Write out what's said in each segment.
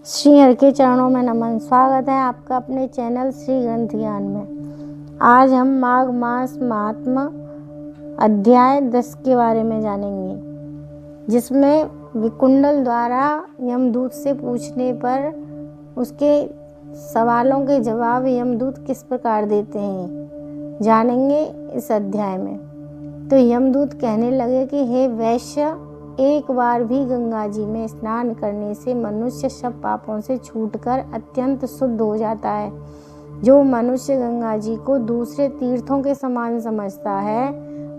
श्री हरि के चरणों में नमन। स्वागत है आपका अपने चैनल श्री ग्रंथ ज्ञान में। आज हम माघ मास महात्म्य अध्याय 10 के बारे में जानेंगे, जिसमें विकुंडल द्वारा यमदूत से पूछने पर उसके सवालों के जवाब यमदूत किस प्रकार देते हैं, जानेंगे इस अध्याय में। तो यमदूत कहने लगे कि हे वैश्य, एक बार भी गंगा जी में स्नान करने से मनुष्य सब पापों से छूटकर अत्यंत शुद्ध हो जाता है। जो मनुष्य गंगा जी को दूसरे तीर्थों के समान समझता है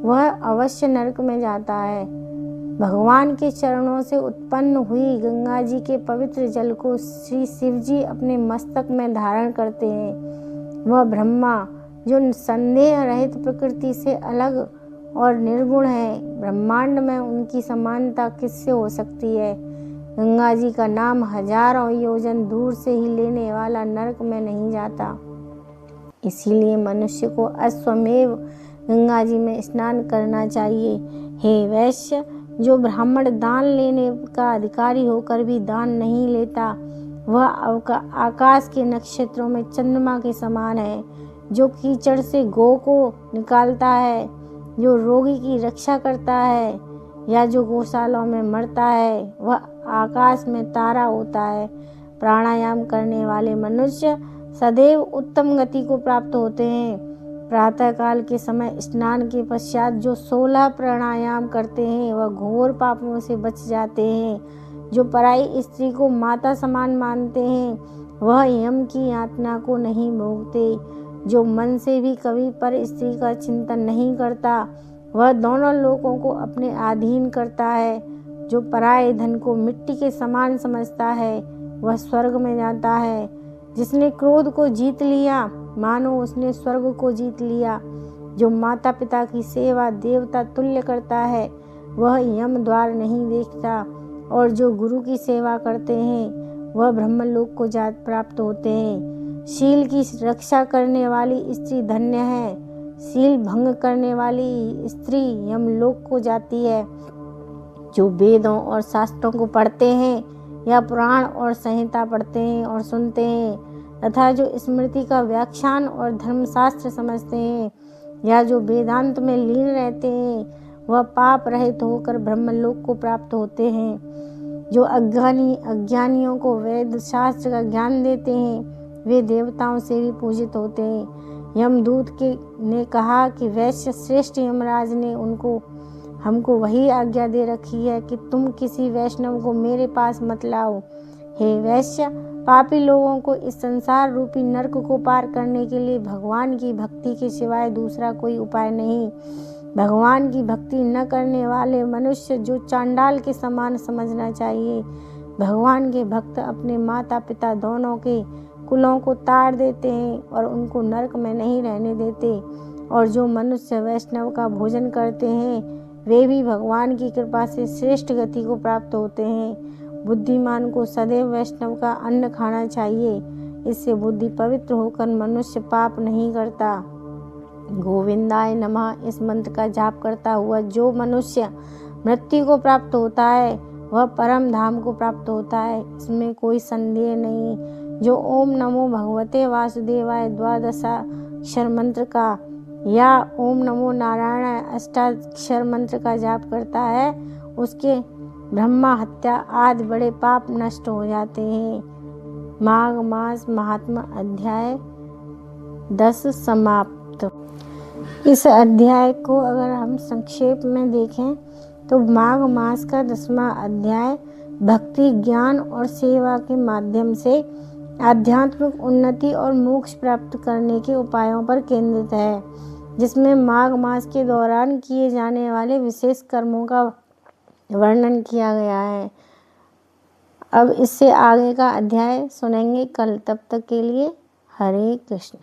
वह अवश्य नरक में जाता है। भगवान के चरणों से उत्पन्न हुई गंगा जी के पवित्र जल को श्री शिव जी अपने मस्तक में धारण करते हैं। वह ब्रह्मा जो संदेह रहित प्रकृति से अलग और निर्गुण है, ब्रह्मांड में उनकी समानता किससे हो सकती है। गंगा जी का नाम हजारों योजन दूर से ही लेने वाला नरक में नहीं जाता। इसीलिए मनुष्य को अश्वमेव गंगा जी में स्नान करना चाहिए। हे वैश्य, जो ब्राह्मण दान लेने का अधिकारी होकर भी दान नहीं लेता वह आकाश के नक्षत्रों में चंद्रमा के समान है। जो कीचड़ से गौ को निकालता है, जो रोगी की रक्षा करता है या जो गौशालों में मरता है वह आकाश में तारा होता है। प्राणायाम करने वाले मनुष्य सदैव उत्तम गति को प्राप्त होते हैं। प्रातःकाल के समय स्नान के पश्चात जो 16 प्राणायाम करते हैं वह घोर पापों से बच जाते हैं। जो पराई स्त्री को माता समान मानते हैं वह यम की यातना को नहीं भोगते। जो मन से भी कभी पर स्त्री का चिंतन नहीं करता वह दोनों लोगों को अपने अधीन करता है। जो पराये धन को मिट्टी के समान समझता है वह स्वर्ग में जाता है। जिसने क्रोध को जीत लिया मानो उसने स्वर्ग को जीत लिया। जो माता पिता की सेवा देवता तुल्य करता है वह यम द्वार नहीं देखता, और जो गुरु की सेवा करते हैं वह ब्रह्मलोक को प्राप्त होते हैं। शील की रक्षा करने वाली स्त्री धन्य है। शील भंग करने वाली स्त्री यमलोक को जाती है। जो वेदों और शास्त्रों को पढ़ते हैं या पुराण और संहिता पढ़ते हैं और सुनते हैं तथा जो स्मृति का व्याख्यान और धर्मशास्त्र समझते हैं या जो वेदांत में लीन रहते हैं वह पाप रहित होकर ब्रह्मलोक को प्राप्त होते हैं। जो अज्ञानियों को वेद शास्त्र का ज्ञान देते हैं वे देवताओं से भी पूजित होते हैं। यमदूत ने कहा कि वैश्य श्रेष्ठ यमराज ने हमको वही आज्ञा दे रखी है कि तुम किसी वैष्णव को मेरे पास मत लाओ। हे वैश्य, पापी लोगों को इस संसार रूपी नरक को पार करने के लिए भगवान की भक्ति के सिवाय दूसरा कोई उपाय नहीं। भगवान की भक्ति न करने वाले मनुष्य जो चांडाल के समान समझना चाहिए। भगवान के भक्त अपने माता पिता दोनों के कुलों को ताड़ देते हैं और उनको नरक में नहीं रहने देते। और जो मनुष्य वैष्णव का भोजन करते हैं वे भी भगवान की कृपा से श्रेष्ठ गति को प्राप्त होते हैं। बुद्धिमान को सदैव वैष्णव का अन्न खाना चाहिए। इससे बुद्धि पवित्र होकर मनुष्य पाप नहीं करता। गोविंदाय नमः इस मंत्र का जाप करता हुआ जो मनुष्य मृत्यु को प्राप्त होता है वह परम धाम को प्राप्त होता है, इसमें कोई संदेह नहीं। जो ओम नमो भगवते वासुदेवाय द्वादशाक्षर मंत्र का या ओम नमो नारायण अष्टाक्षर मंत्र का जाप करता है उसके ब्रह्मा हत्या आदि बड़े पाप नष्ट हो जाते हैं। माघ मास महात्म्य अध्याय 10 समाप्त। इस अध्याय को अगर हम संक्षेप में देखें तो माघ मास का 10वां अध्याय भक्ति ज्ञान और सेवा के माध्यम से आध्यात्मिक उन्नति और मोक्ष प्राप्त करने के उपायों पर केंद्रित है, जिसमें माघ मास के दौरान किए जाने वाले विशेष कर्मों का वर्णन किया गया है। अब इससे आगे का अध्याय सुनेंगे कल। तब तक के लिए हरे कृष्ण।